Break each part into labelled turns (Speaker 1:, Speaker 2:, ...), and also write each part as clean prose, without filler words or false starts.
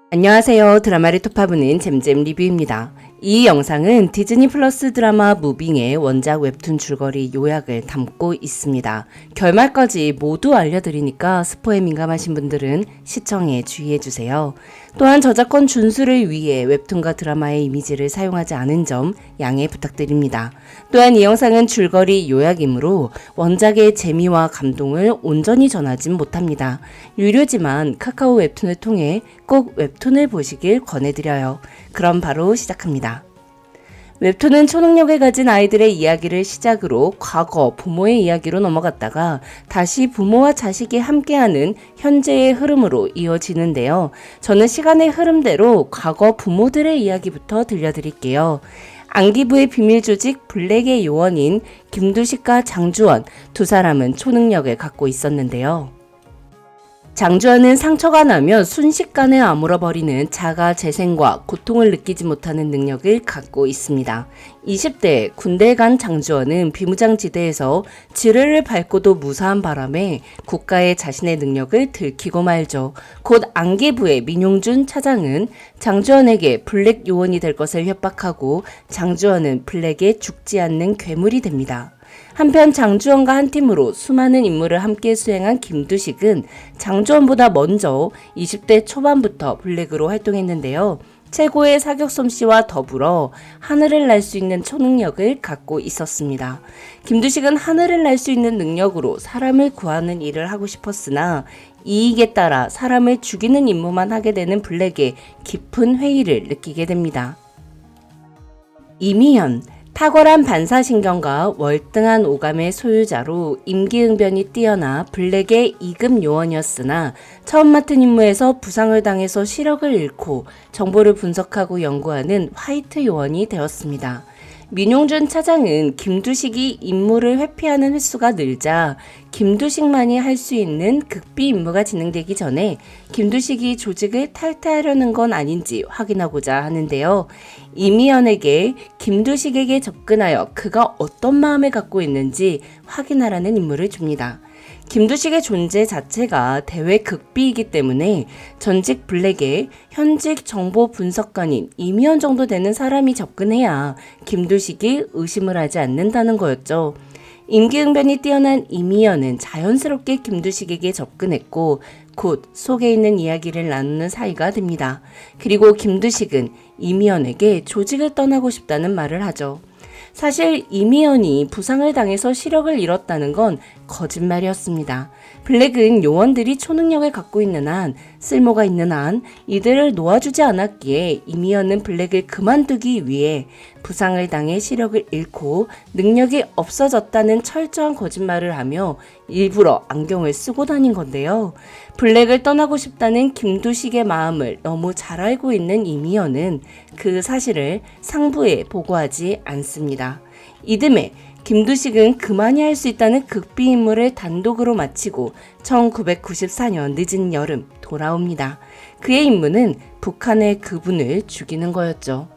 Speaker 1: 안녕하세요. 드라마를 톱파보는 잼잼 리뷰입니다. 이 영상은 디즈니 플러스 드라마 무빙의 원작 웹툰 줄거리 요약을 담고 있습니다. 결말까지 모두 알려드리니까 스포에 민감하신 분들은 시청에 주의해주세요. 또한 저작권 준수를 위해 웹툰과 드라마의 이미지를 사용하지 않은 점 양해 부탁드립니다. 또한 이 영상은 줄거리 요약이므로 원작의 재미와 감동을 온전히 전하진 못합니다. 유료지만 카카오 웹툰을 통해 꼭 웹툰을 보시길 권해드려요. 그럼 바로 시작합니다. 웹툰은 초능력을 가진 아이들의 이야기를 시작으로 과거 부모의 이야기로 넘어갔다가 다시 부모와 자식이 함께하는 현재의 흐름으로 이어지는데요. 저는 시간의 흐름대로 과거 부모들의 이야기부터 들려드릴게요. 안기부의 비밀 조직 블랙의 요원인 김두식과 장주원 두 사람은 초능력을 갖고 있었는데요. 장주원은 상처가 나면 순식간에 아물어버리는 자가 재생과 고통을 느끼지 못하는 능력을 갖고 있습니다. 20대 군대에 간 장주원은 비무장지대에서 지뢰를 밟고도 무사한 바람에 국가의 자신의 능력을 들키고 말죠. 곧 안기부의 민용준 차장은 장주원에게 블랙 요원이 될 것을 협박하고 장주원은 블랙에 죽지 않는 괴물이 됩니다. 한편 장주원과 한 팀으로 수많은 임무를 함께 수행한 김두식은 장주원보다 먼저 20대 초반부터 블랙으로 활동했는데요. 최고의 사격 솜씨와 더불어 하늘을 날 수 있는 초능력을 갖고 있었습니다. 김두식은 하늘을 날 수 있는 능력으로 사람을 구하는 일을 하고 싶었으나 이익에 따라 사람을 죽이는 임무만 하게 되는 블랙에 깊은 회의를 느끼게 됩니다. 이미현 탁월한 반사신경과 월등한 오감의 소유자로 임기응변이 뛰어나 블랙의 2급 요원이었으나 처음 맡은 임무에서 부상을 당해서 시력을 잃고 정보를 분석하고 연구하는 화이트 요원이 되었습니다. 민용준 차장은 김두식이 임무를 회피하는 횟수가 늘자 김두식만이 할 수 있는 극비 임무가 진행되기 전에 김두식이 조직을 탈퇴하려는 건 아닌지 확인하고자 하는데요. 이미연에게 김두식에게 접근하여 그가 어떤 마음을 갖고 있는지 확인하라는 임무를 줍니다. 김두식의 존재 자체가 대외 극비이기 때문에 전직 블랙에 현직 정보 분석관인 이미연 정도 되는 사람이 접근해야 김두식이 의심을 하지 않는다는 거였죠. 임기응변이 뛰어난 이미연은 자연스럽게 김두식에게 접근했고 곧 속에 있는 이야기를 나누는 사이가 됩니다. 그리고 김두식은 이미연에게 조직을 떠나고 싶다는 말을 하죠. 사실 이미연이 부상을 당해서 시력을 잃었다는 건 거짓말이었습니다. 블랙은 요원들이 초능력을 갖고 있는 한, 쓸모가 있는 한 이들을 놓아주지 않았기에 이미연은 블랙을 그만두기 위해 부상을 당해 시력을 잃고 능력이 없어졌다는 철저한 거짓말을 하며 일부러 안경을 쓰고 다닌 건데요. 블랙을 떠나고 싶다는 김두식의 마음을 너무 잘 알고 있는 이미연은 그 사실을 상부에 보고하지 않습니다. 이듬해 김두식은 그만이 할 수 있다는 극비 임무를 단독으로 마치고 1994년 늦은 여름 돌아옵니다. 그의 임무는 북한의 그분을 죽이는 거였죠.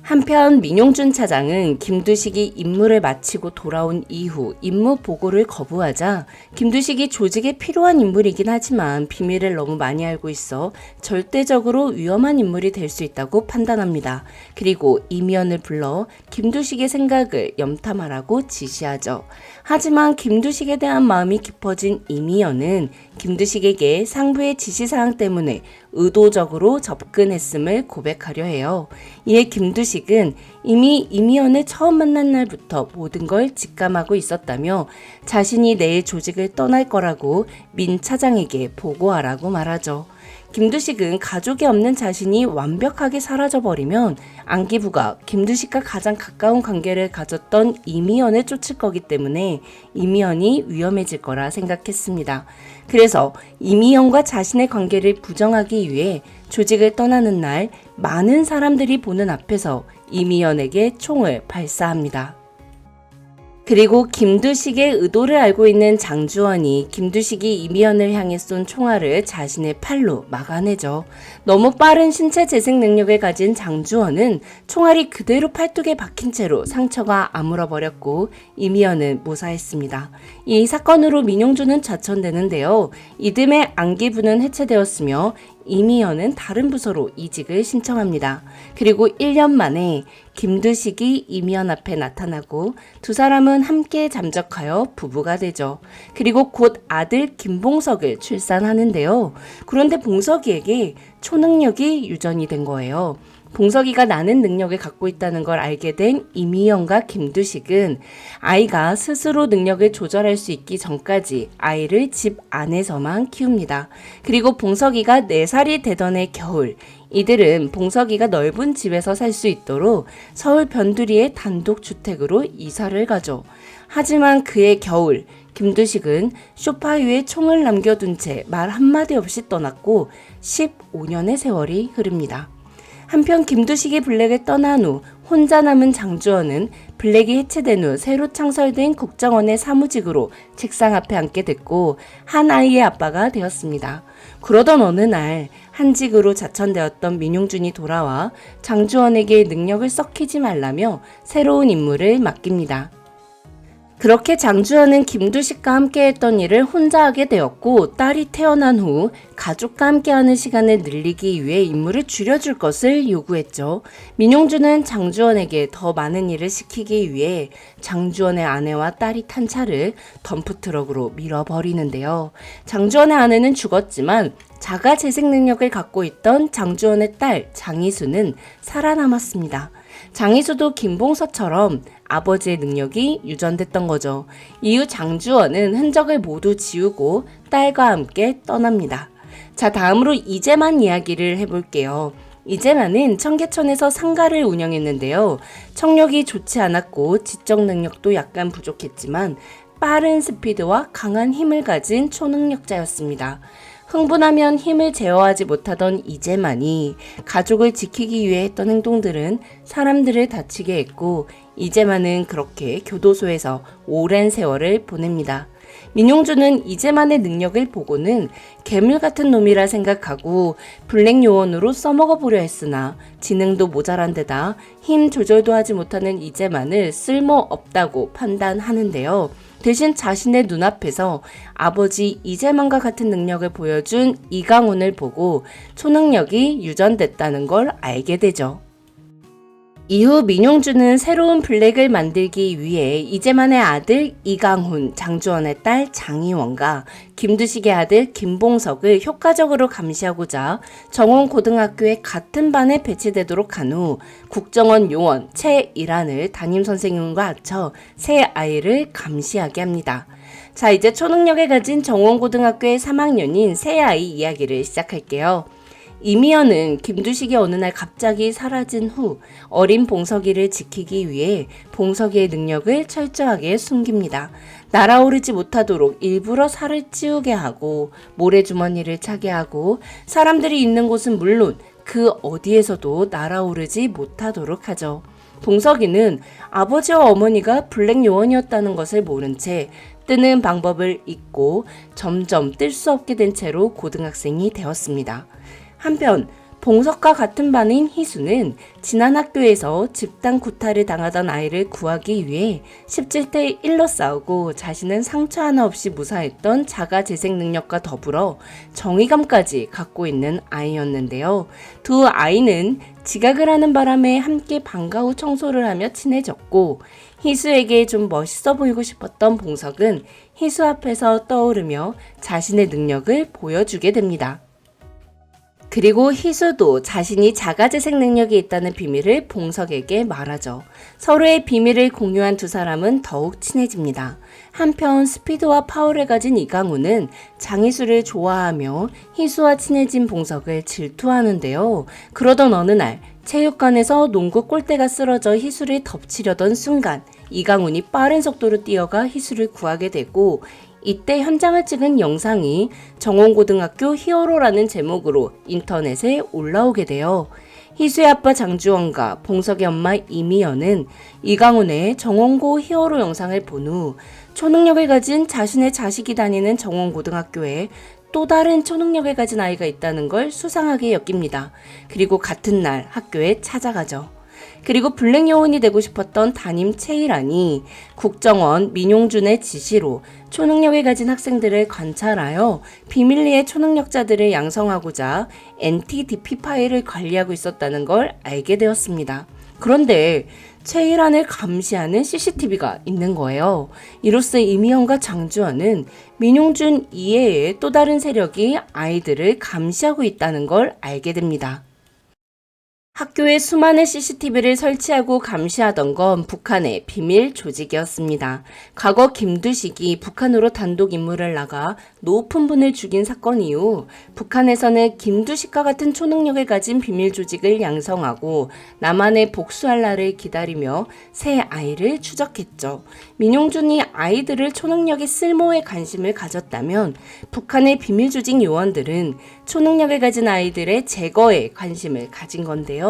Speaker 1: 한편 민용준 차장은 김두식이 임무를 마치고 돌아온 이후 임무 보고를 거부하자 김두식이 조직에 필요한 인물이긴 하지만 비밀을 너무 많이 알고 있어 절대적으로 위험한 인물이 될 수 있다고 판단합니다. 그리고 이미연을 불러 김두식의 생각을 염탐하라고 지시하죠. 하지만 김두식에 대한 마음이 깊어진 이미연은 김두식에게 상부의 지시사항 때문에 의도적으로 접근했음을 고백하려 해요. 이에 김두식은 이미 이미연을 처음 만난 날부터 모든 걸 직감하고 있었다며 자신이 내일 조직을 떠날 거라고 민 차장에게 보고하라고 말하죠. 김두식은 가족이 없는 자신이 완벽하게 사라져버리면 안기부가 김두식과 가장 가까운 관계를 가졌던 이미연을 쫓을 거기 때문에 이미연이 위험해질 거라 생각했습니다. 그래서 이미연과 자신의 관계를 부정하기 위해 조직을 떠나는 날 많은 사람들이 보는 앞에서 이미연에게 총을 발사합니다. 그리고 김두식의 의도를 알고 있는 장주원이 김두식이 이미연을 향해 쏜 총알을 자신의 팔로 막아내죠. 너무 빠른 신체 재생 능력을 가진 장주원은 총알이 그대로 팔뚝에 박힌 채로 상처가 아물어버렸고 이미연은 무사했습니다. 이 사건으로 민용준은 좌천되는데요. 이듬해 안기부는 해체되었으며 이미연은 다른 부서로 이직을 신청합니다. 그리고 1년 만에 김두식이 이미연 앞에 나타나고 두 사람은 함께 잠적하여 부부가 되죠. 그리고 곧 아들 김봉석을 출산하는데요. 그런데 봉석이에게 초능력이 유전이 된 거예요. 봉석이가 나는 능력을 갖고 있다는 걸 알게 된 이미연과 김두식은 아이가 스스로 능력을 조절할 수 있기 전까지 아이를 집 안에서만 키웁니다. 그리고 봉석이가 4살이 되던 해 겨울, 이들은 봉석이가 넓은 집에서 살 수 있도록 서울 변두리의 단독주택으로 이사를 가죠. 하지만 그해 겨울, 김두식은 소파 위에 총을 남겨둔 채 말 한마디 없이 떠났고 15년의 세월이 흐릅니다. 한편 김두식이 블랙을 떠난 후 혼자 남은 장주원은 블랙이 해체된 후 새로 창설된 국정원의 사무직으로 책상 앞에 앉게 됐고 한 아이의 아빠가 되었습니다. 그러던 어느 날 한직으로 자천되었던 민용준이 돌아와 장주원에게 능력을 썩히지 말라며 새로운 임무를 맡깁니다. 그렇게 장주원은 김두식과 함께했던 일을 혼자 하게 되었고 딸이 태어난 후 가족과 함께하는 시간을 늘리기 위해 임무를 줄여줄 것을 요구했죠. 민용준은 장주원에게 더 많은 일을 시키기 위해 장주원의 아내와 딸이 탄 차를 덤프트럭으로 밀어버리는데요. 장주원의 아내는 죽었지만 자가 재생 능력을 갖고 있던 장주원의 딸 장희수는 살아남았습니다. 장희수도 김봉서처럼 아버지의 능력이 유전됐던 거죠. 이후 장주원은 흔적을 모두 지우고 딸과 함께 떠납니다. 자, 다음으로 이재만 이야기를 해볼게요. 이재만은 청계천에서 상가를 운영했는데요. 청력이 좋지 않았고 지적 능력도 약간 부족했지만 빠른 스피드와 강한 힘을 가진 초능력자였습니다. 흥분하면 힘을 제어하지 못하던 이재만이 가족을 지키기 위해 했던 행동들은 사람들을 다치게 했고 이재만은 그렇게 교도소에서 오랜 세월을 보냅니다. 민용준은 이재만의 능력을 보고는 괴물 같은 놈이라 생각하고 블랙 요원으로 써먹어 보려 했으나 지능도 모자란 데다 힘 조절도 하지 못하는 이재만을 쓸모없다고 판단하는데요. 대신 자신의 눈앞에서 아버지 이재만과 같은 능력을 보여준 이강훈을 보고 초능력이 유전됐다는 걸 알게 되죠. 이후 민용준은 새로운 블랙을 만들기 위해 이재만의 아들 이강훈, 장주원의 딸 장희원과 김두식의 아들 김봉석을 효과적으로 감시하고자 정원고등학교에 같은 반에 배치되도록 한 후 국정원 요원 최일환을 담임선생님과 합쳐 세 아이를 감시하게 합니다. 자, 이제 초능력을 가진 정원고등학교의 3학년인 세 아이 이야기를 시작할게요. 이미연은 김두식이 어느 날 갑자기 사라진 후 어린 봉석이를 지키기 위해 봉석이의 능력을 철저하게 숨깁니다. 날아오르지 못하도록 일부러 살을 찌우게 하고 모래주머니를 차게 하고 사람들이 있는 곳은 물론 그 어디에서도 날아오르지 못하도록 하죠. 봉석이는 아버지와 어머니가 블랙 요원이었다는 것을 모른 채 뜨는 방법을 잊고 점점 뜰 수 없게 된 채로 고등학생이 되었습니다. 한편 봉석과 같은 반인 희수는 지난 학교에서 집단 구타를 당하던 아이를 구하기 위해 17대 1로 싸우고 자신은 상처 하나 없이 무사했던 자가 재생 능력과 더불어 정의감까지 갖고 있는 아이였는데요. 두 아이는 지각을 하는 바람에 함께 방과 후 청소를 하며 친해졌고 희수에게 좀 멋있어 보이고 싶었던 봉석은 희수 앞에서 떠오르며 자신의 능력을 보여주게 됩니다. 그리고 희수도 자신이 자가재생 능력이 있다는 비밀을 봉석에게 말하죠. 서로의 비밀을 공유한 두 사람은 더욱 친해집니다. 한편 스피드와 파워를 가진 이강훈은 장희수를 좋아하며 희수와 친해진 봉석을 질투하는데요. 그러던 어느 날 체육관에서 농구 골대가 쓰러져 희수를 덮치려던 순간 이강훈이 빠른 속도로 뛰어가 희수를 구하게 되고 이때 현장을 찍은 영상이 정원고등학교 히어로라는 제목으로 인터넷에 올라오게 돼요. 희수의 아빠 장주원과 봉석의 엄마 이미연은 이강훈의 정원고 히어로 영상을 본 후 초능력을 가진 자신의 자식이 다니는 정원고등학교에 또 다른 초능력을 가진 아이가 있다는 걸 수상하게 여깁니다. 그리고 같은 날 학교에 찾아가죠. 그리고 블랙 요원이 되고 싶었던 담임 최일환이 국정원 민용준의 지시로 초능력을 가진 학생들을 관찰하여 비밀리에 초능력자들을 양성하고자 NTDP 파일을 관리하고 있었다는 걸 알게 되었습니다. 그런데 최일환을 감시하는 CCTV가 있는 거예요. 이로써 이미영과 장주환은 민용준 이외의 또 다른 세력이 아이들을 감시하고 있다는 걸 알게 됩니다. 학교에 수많은 CCTV를 설치하고 감시하던 건 북한의 비밀 조직이었습니다. 과거 김두식이 북한으로 단독 임무를 나가 높은 분을 죽인 사건 이후 북한에서는 김두식과 같은 초능력을 가진 비밀 조직을 양성하고 남한에 복수할 날을 기다리며 새 아이를 추적했죠. 민용준이 아이들을 초능력의 쓸모에 관심을 가졌다면 북한의 비밀 조직 요원들은 초능력을 가진 아이들의 제거에 관심을 가진 건데요.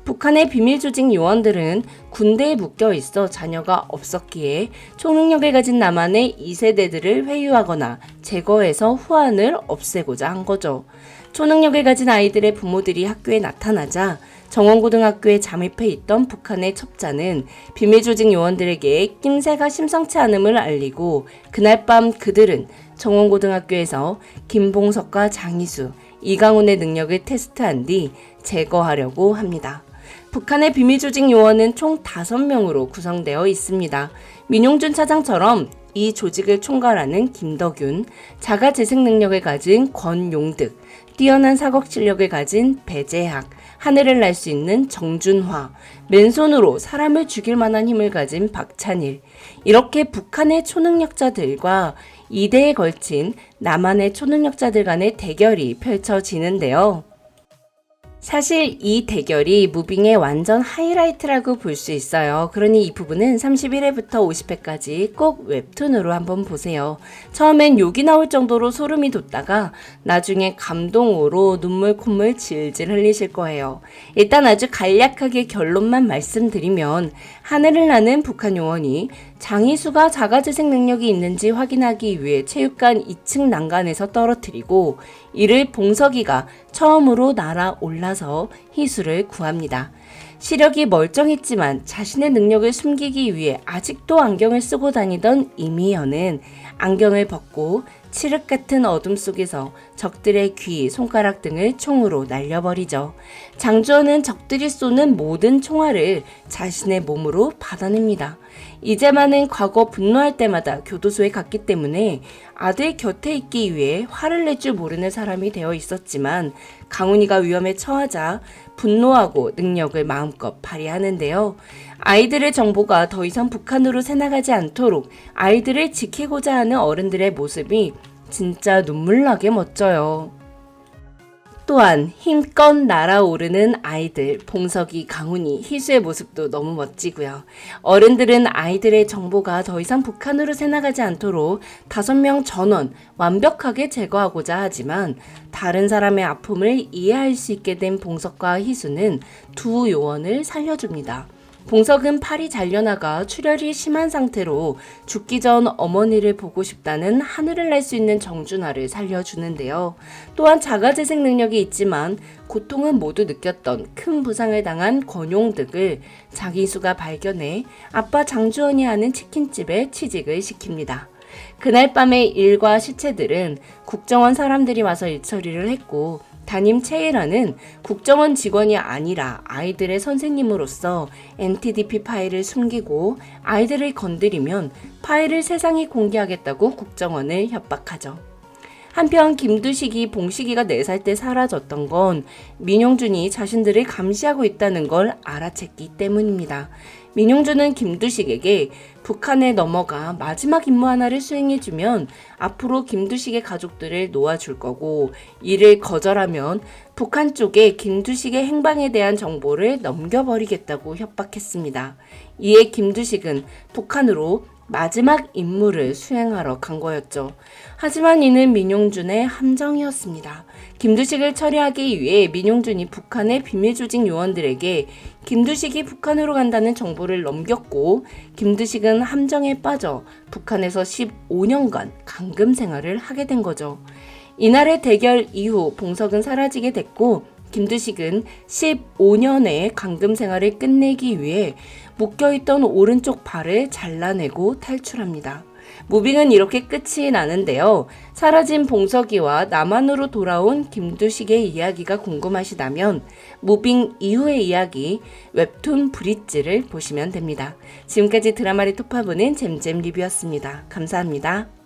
Speaker 1: 북한의 비밀 조직 요원들은 군대에 묶여 있어 자녀가 없었기에 초능력을 가진 남한의 2세대들을 회유하거나 제거해서 후환을 없애고자 한 거죠. 초능력을 가진 아이들의 부모들이 학교에 나타나자 정원고등학교에 잠입해 있던 북한의 첩자는 비밀 조직 요원들에게 낌새가 심상치 않음을 알리고 그날 밤 그들은 정원고등학교에서 김봉석과 장희수, 이강훈의 능력을 테스트한 뒤 제거하려고 합니다. 북한의 비밀조직 요원은 총 5명으로 구성되어 있습니다. 민용준 차장처럼 이 조직을 총괄하는 김덕윤, 자가 재생 능력을 가진 권용득, 뛰어난 사격 실력을 가진 배재학, 하늘을 날 수 있는 정준화, 맨손으로 사람을 죽일 만한 힘을 가진 박찬일, 이렇게 북한의 초능력자들과 2대에 걸친 남한의 초능력자들 간의 대결이 펼쳐지는데요. 사실 이 대결이 무빙의 완전 하이라이트라고 볼 수 있어요. 그러니 이 부분은 31회부터 50회까지 꼭 웹툰으로 한번 보세요. 처음엔 욕이 나올 정도로 소름이 돋다가 나중에 감동으로 눈물 콧물 질질 흘리실 거예요. 일단 아주 간략하게 결론만 말씀드리면 하늘을 나는 북한 요원이 장희수가 자가재생 능력이 있는지 확인하기 위해 체육관 2층 난간에서 떨어뜨리고 이를 봉석이가 처음으로 날아 올라서 희수를 구합니다. 시력이 멀쩡했지만 자신의 능력을 숨기기 위해 아직도 안경을 쓰고 다니던 이미연은 안경을 벗고 칠흑 같은 어둠 속에서 적들의 귀, 손가락 등을 총으로 날려버리죠. 장주원은 적들이 쏘는 모든 총알을 자신의 몸으로 받아냅니다. 이제만은 과거 분노할 때마다 교도소에 갔기 때문에 아들 곁에 있기 위해 화를 낼 줄 모르는 사람이 되어 있었지만 강훈이가 위험에 처하자 분노하고 능력을 마음껏 발휘하는데요. 아이들의 정보가 더 이상 북한으로 새나가지 않도록 아이들을 지키고자 하는 어른들의 모습이 진짜 눈물나게 멋져요. 또한 힘껏 날아오르는 아이들, 봉석이, 강훈이, 희수의 모습도 너무 멋지고요. 어른들은 아이들의 정보가 더 이상 북한으로 새나가지 않도록 5명 전원 완벽하게 제거하고자 하지만 다른 사람의 아픔을 이해할 수 있게 된 봉석과 희수는 두 요원을 살려줍니다. 봉석은 팔이 잘려나가 출혈이 심한 상태로 죽기 전 어머니를 보고 싶다는 하늘을 날 수 있는 정준하를 살려주는데요. 또한 자가재생 능력이 있지만 고통은 모두 느꼈던 큰 부상을 당한 권용득을 장희수가 발견해 아빠 장주원이 하는 치킨집에 취직을 시킵니다. 그날 밤의 일과 시체들은 국정원 사람들이 와서 일처리를 했고 담임 최일환은 국정원 직원이 아니라 아이들의 선생님으로서 NTDP 파일을 숨기고 아이들을 건드리면 파일을 세상에 공개하겠다고 국정원을 협박하죠. 한편 김두식이 봉식이가 4살 때 사라졌던 건 민용준이 자신들을 감시하고 있다는 걸 알아챘기 때문입니다. 민용준은 김두식에게 북한에 넘어가 마지막 임무 하나를 수행해주면 앞으로 김두식의 가족들을 놓아줄 거고 이를 거절하면 북한 쪽에 김두식의 행방에 대한 정보를 넘겨버리겠다고 협박했습니다. 이에 김두식은 북한으로 마지막 임무를 수행하러 간 거였죠. 하지만 이는 민용준의 함정이었습니다. 김두식을 처리하기 위해 민용준이 북한의 비밀조직 요원들에게 김두식이 북한으로 간다는 정보를 넘겼고 김두식은 함정에 빠져 북한에서 15년간 감금 생활을 하게 된 거죠. 이날의 대결 이후 봉석은 사라지게 됐고 김두식은 15년의 감금 생활을 끝내기 위해 묶여있던 오른쪽 발을 잘라내고 탈출합니다. 무빙은 이렇게 끝이 나는데요. 사라진 봉석이와 남한으로 돌아온 김두식의 이야기가 궁금하시다면 무빙 이후의 이야기 웹툰 브릿지를 보시면 됩니다. 지금까지 드라마를 톱하보는 잼잼 리뷰였습니다. 감사합니다.